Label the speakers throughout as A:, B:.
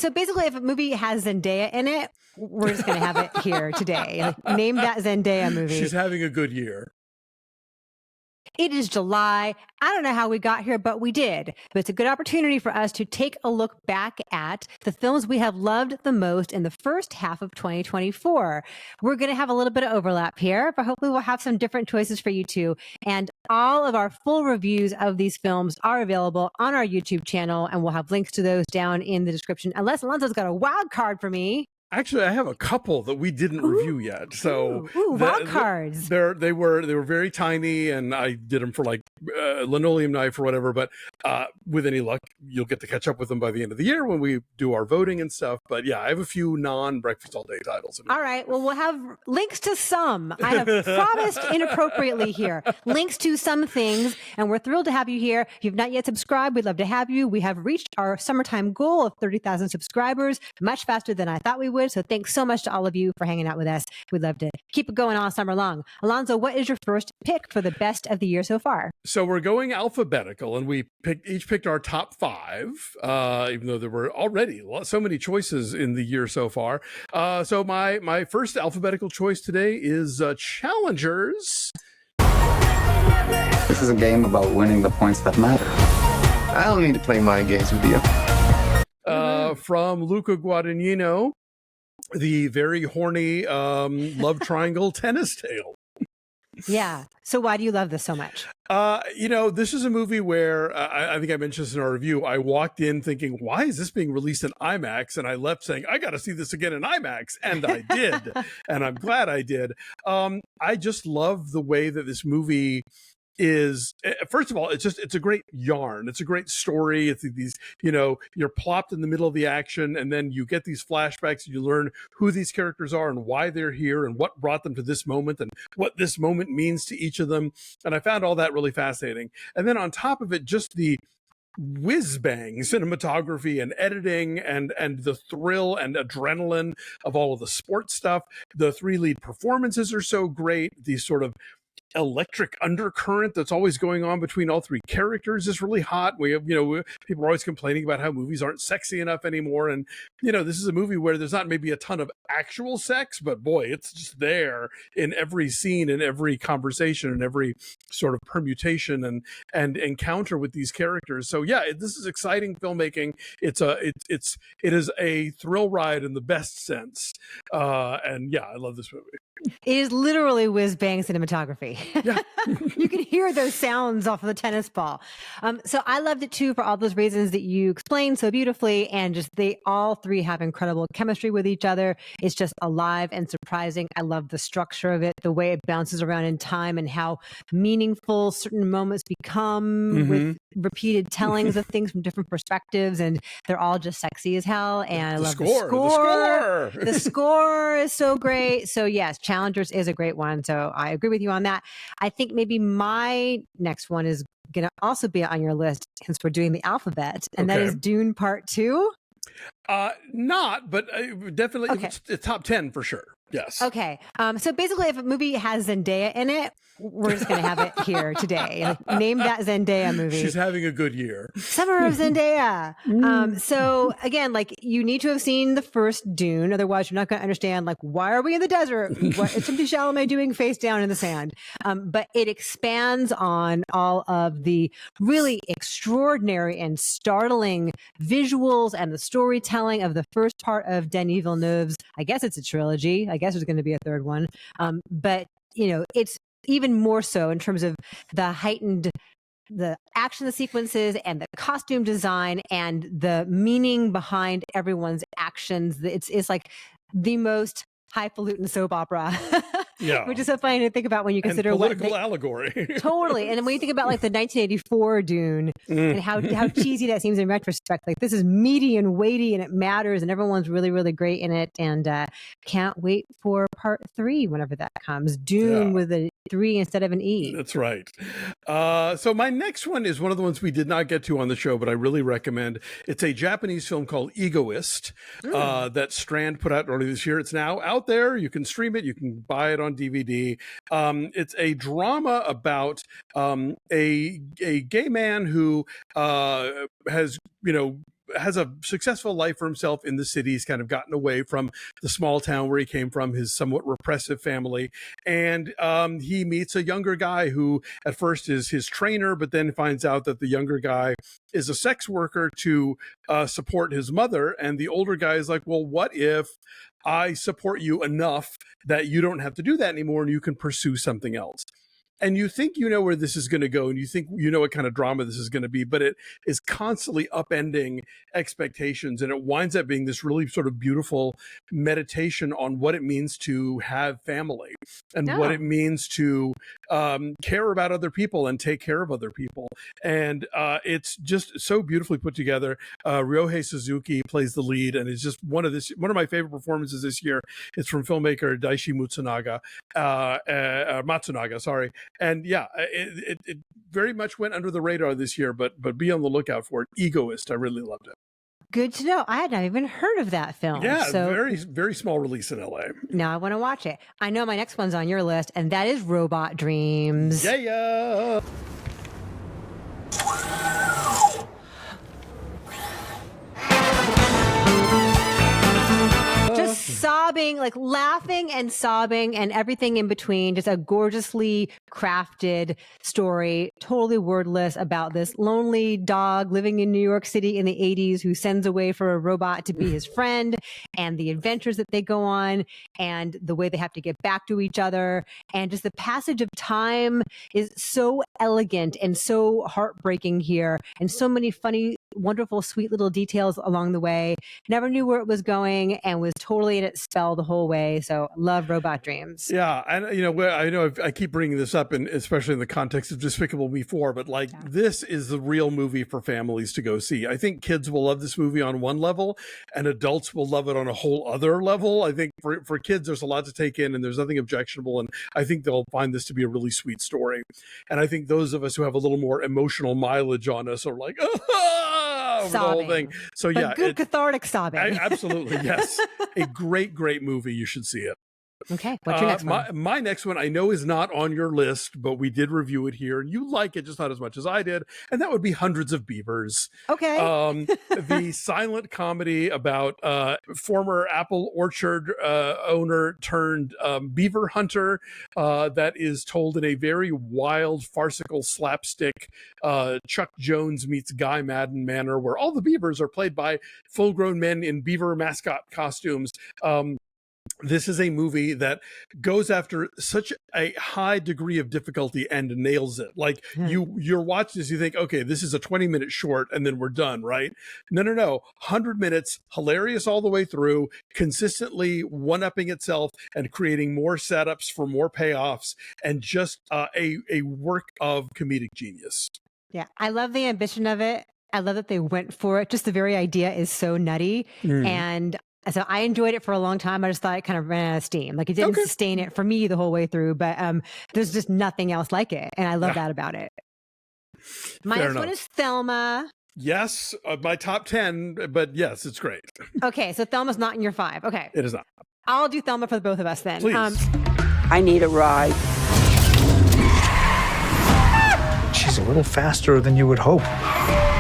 A: So basically, if a movie has Zendaya in it, we're just going to have it here today. Like, name that Zendaya movie.
B: She's having a good year.
A: It is July. I don't know how we got here, but we did. But it's a good opportunity for us to take a look back at the films we have loved the most in the first half of 2024. We're going to have a little bit of overlap here, but hopefully we'll have some different choices for you too. And all of our full reviews of these films are available on our YouTube channel, and we'll have links to those down in the description. Unless Alonso's got a wild card for me.
B: Actually, I have a couple that we didn't review yet. So
A: wild cards.
B: They were very tiny, and I did them for like Linoleum Knife or whatever. But with any luck, you'll get to catch up with them by the end of the year when we do our voting and stuff. But yeah, I have a few non-breakfast all day titles.
A: All right. Well, we'll have links to some. I have promised inappropriately here links to some things, and we're thrilled to have you here. If you've not yet subscribed, we'd love to have you. We have reached our summertime goal of 30,000 subscribers much faster than I thought we would. So thanks so much to all of you for hanging out with us. We'd love to keep it going all summer long. Alonso, what is your first pick for the best of the year so far?
B: So we're going alphabetical, and we each picked our top 5, even though there were already so many choices in the year so far. So my first alphabetical choice today is Challengers.
C: This is a game about winning the points that matter. I don't need to play mind games with you.
B: From Luca Guadagnino, the very horny love triangle Tennis Tale.
A: Yeah. So why do you love this so much?
B: This is a movie where I think I mentioned this in our review. I walked in thinking, why is this being released in IMAX? And I left saying, I got to see this again in IMAX. And I did. And I'm glad I did. I just love the way that this movie is, first of all, it's a great yarn. It's a great story. It's these, you're plopped in the middle of the action, and then you get these flashbacks and you learn who these characters are and why they're here and what brought them to this moment and what this moment means to each of them. And I found all that really fascinating. And then on top of it, just the whiz-bang cinematography and editing and the thrill and adrenaline of all of the sports stuff. The 3 lead performances are so great. These sort of electric undercurrent that's always going on between all 3 characters is really hot. We have, people are always complaining about how movies aren't sexy enough anymore. And, this is a movie where there's not maybe a ton of actual sex, but boy, it's just there in every scene, in every conversation, and every sort of permutation and encounter with these characters. So yeah, this is exciting filmmaking. It is a thrill ride in the best sense. And yeah, I love this movie.
A: It is literally whiz-bang cinematography.
B: Yeah.
A: You can hear those sounds off of the tennis ball. So I loved it too for all those reasons that you explained so beautifully, and just they all 3 have incredible chemistry with each other. It's just alive and surprising. I love the structure of it, the way it bounces around in time, and how meaningful certain moments become with repeated tellings of things from different perspectives, and they're all just sexy as hell. And I love the score. The score is so great. So yes, Challengers is a great one. So I agree with you on that. I think maybe my next one is going to also be on your list since we're doing the alphabet, and that is Dune Part 2.
B: Not, but definitely it's top 10 for sure. Yes.
A: Okay. So basically, if a movie has Zendaya in it, we're just going to have it here today. Like, name that Zendaya movie.
B: She's having a good year.
A: Summer of Zendaya. So again, like, you need to have seen the first Dune, otherwise you're not going to understand, like, why are we in the desert? What is Timothée Chalamet doing face down in the sand? But it expands on all of the really extraordinary and startling visuals and the storytelling of the first part of Denis Villeneuve's, I guess it's a trilogy. I guess there's going to be a third one. But, it's even more so in terms of the action sequences and the costume design and the meaning behind everyone's actions. It's like the most highfalutin soap opera, which is so funny to think about when you consider
B: political allegory.
A: Totally. And when you think about like the 1984 Dune and how cheesy that seems in retrospect, like, this is meaty and weighty and it matters and everyone's really, really great in it. And can't wait for part 3 whenever that comes. Dune with a 3 instead of an E.
B: That's right. So my next one is one of the ones we did not get to on the show, but I really recommend. It's a Japanese film called Egoist that Strand put out earlier this year. It's now out there. You can stream it. You can buy it on DVD. It's a drama about a gay man who has, has a successful life for himself in the city. He's kind of gotten away from the small town where he came from, his somewhat repressive family. And he meets a younger guy who at first is his trainer, but then finds out that the younger guy is a sex worker to support his mother. And the older guy is like, well, what if I support you enough that you don't have to do that anymore and you can pursue something else? And you think you know where this is going to go, and you think you know what kind of drama this is going to be, but it is constantly upending expectations, and it winds up being this really sort of beautiful meditation on what it means to have family and what it means to care about other people and take care of other people. And it's just so beautifully put together. Ryohei Suzuki plays the lead, and it's just one of my favorite performances this year. It's from filmmaker Daishi Matsunaga, sorry. And yeah, it very much went under the radar this year, but be on the lookout for it. Egoist, I really loved it.
A: Good to know. I had not even heard of that film.
B: Yeah,
A: so
B: very, very small release in LA.
A: Now I want to watch it. I know my next one's on your list, and that is Robot Dreams.
B: Yeah.
A: Just sobbing, like laughing and sobbing and everything in between. Just a gorgeously crafted story, totally wordless, about this lonely dog living in New York City in the 80s who sends away for a robot to be his friend, and the adventures that they go on and the way they have to get back to each other. And just the passage of time is so elegant and so heartbreaking here, and so many funny, wonderful, sweet little details along the way. Never knew where it was going and was totally in its spell the whole way. So love Robot Dreams.
B: Yeah. And I know I keep bringing this up, and especially in the context of Despicable Me 4, but this is the real movie for families to go see. I think kids will love this movie on one level and adults will love it on a whole other level. I think for kids, there's a lot to take in and there's nothing objectionable. And I think they'll find this to be a really sweet story. And I think those of us who have a little more emotional mileage on us are like, the whole thing. So
A: but good cathartic sobbing.
B: Absolutely, yes. A great movie. You should see it.
A: Okay, what's your next one?
B: My next one I know is not on your list, but we did review it here, and you like it just not as much as I did, and that would be Hundreds of Beavers.
A: Okay.
B: The silent comedy about former apple orchard owner turned beaver hunter that is told in a very wild, farcical, slapstick Chuck Jones meets Guy Madden manner, where all the beavers are played by full-grown men in beaver mascot costumes. This is a movie that goes after such a high degree of difficulty and nails it. Like you're watching this, you think, okay, this is a 20-minute short and then we're done, right? No. 100 minutes, hilarious all the way through, consistently one-upping itself and creating more setups for more payoffs, and just a work of comedic genius. Yeah.
A: I love the ambition of it. I love that they went for it. Just the very idea is so nutty. And so I enjoyed it for a long time. I just thought it kind of ran out of steam. Like it didn't sustain it for me the whole way through, but there's just nothing else like it. And I love that about it. My next one is Thelma.
B: Yes, my top 10, but yes, it's great.
A: Okay, so Thelma's not in your 5. Okay.
B: It is not.
A: I'll do Thelma for the both of us then.
B: Please.
D: I need a ride.
E: She's a little faster than you would hope.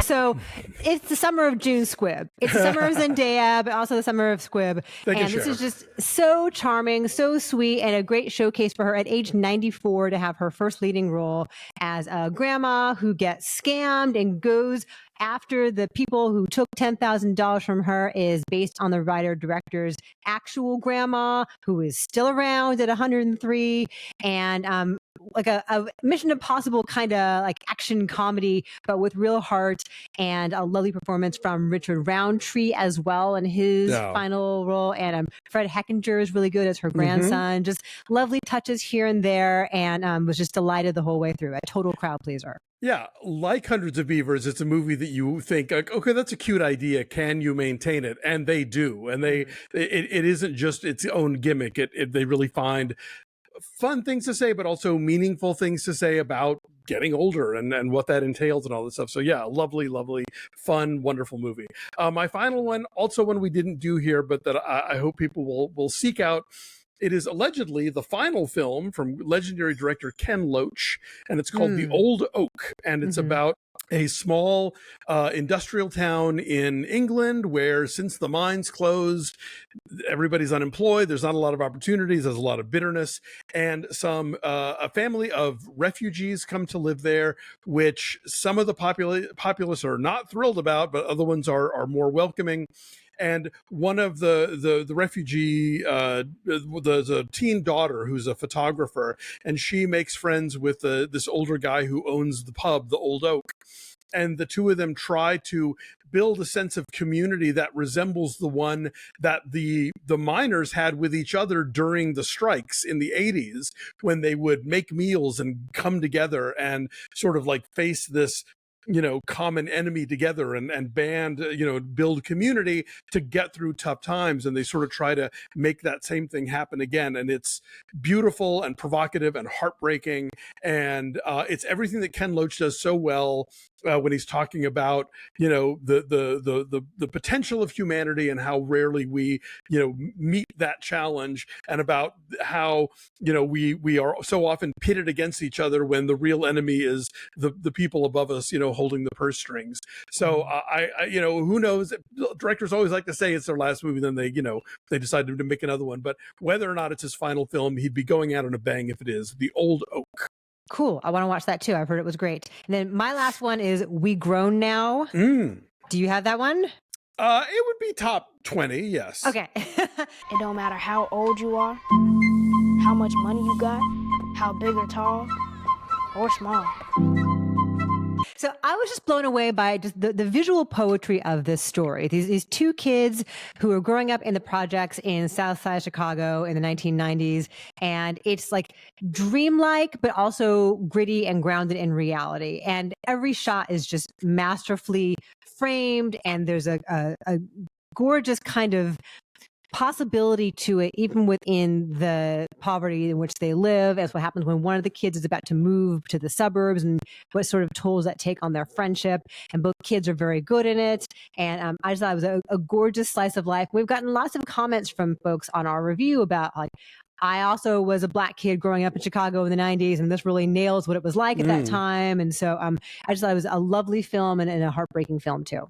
A: So it's the summer of June Squibb. It's the summer of Zendaya, but also the summer of Squibb. And this is just so charming, so sweet, and a great showcase for her at age 94 to have her first leading role as a grandma who gets scammed and goes after the people who took $10,000 from her, is based on the writer-director's actual grandma, who is still around at 103, and like a Mission Impossible kind of like action comedy, but with real heart, and a lovely performance from Richard Roundtree as well in his final role. And Fred Heckinger is really good as her grandson. Just lovely touches here and there, and was just delighted the whole way through. A total crowd pleaser.
B: Yeah, like Hundreds of Beavers, it's a movie that you think, like, okay, that's a cute idea. Can you maintain it? And they do. And it isn't just its own gimmick. They really find fun things to say, but also meaningful things to say about getting older and what that entails and all this stuff. So yeah, lovely, fun, wonderful movie. My final one, also one we didn't do here, but that I hope people will seek out. It is allegedly the final film from legendary director Ken Loach, and it's called The Old Oak, and it's about a small industrial town in England where, since the mines closed, everybody's unemployed. There's not a lot of opportunities. There's a lot of bitterness, and a family of refugees come to live there, which some of the populace are not thrilled about, but other ones are more welcoming. And one of the refugee, there's a teen daughter who's a photographer, and she makes friends with this older guy who owns the pub, the Old Oak. And the two of them try to build a sense of community that resembles the one that the miners had with each other during the strikes in the 80s, when they would make meals and come together and sort of like face this common enemy together and band, build community to get through tough times. And they sort of try to make that same thing happen again. And it's beautiful and provocative and heartbreaking. And it's everything that Ken Loach does so well when he's talking about, the potential of humanity and how rarely we, meet that challenge, and about how, we are so often pitted against each other when the real enemy is the people above us, holding the purse strings. So I who knows? Directors always like to say it's their last movie, then they decide to make another one. But whether or not it's his final film, he'd be going out on a bang if it is. The Old Oak.
A: Cool. I want to watch that too. I've heard it was great. And then my last one is We Grown Now. Do you have that one?
B: It would be top 20, yes.
A: Okay.
F: It don't matter how old you are, how much money you got, how big or tall, or small.
A: So I was just blown away by just the visual poetry of this story. These two kids who are growing up in the projects in South Side Chicago in the 1990s. And it's like dreamlike, but also gritty and grounded in reality. And every shot is just masterfully framed. And there's a gorgeous kind of possibility to it, even within the poverty in which they live, as what happens when one of the kids is about to move to the suburbs, and what sort of tolls that take on their friendship. And both kids are very good in it. And I just thought it was a gorgeous slice of life. We've gotten lots of comments from folks on our review about, like, I also was a Black kid growing up in Chicago in the 90s, and this really nails what it was like at that time. And so I just thought it was a lovely film and a heartbreaking film too.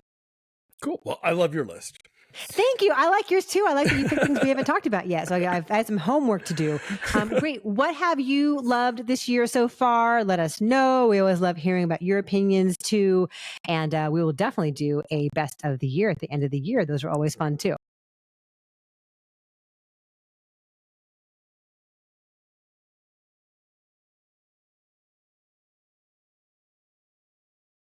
B: Cool. Well, I love your list.
A: Thank you. I like yours too. I like that you picked things we haven't talked about yet. So I've had some homework to do. Great. What have you loved this year so far? Let us know. We always love hearing about your opinions too. And we will definitely do a best of the year at the end of the year. Those are always fun too.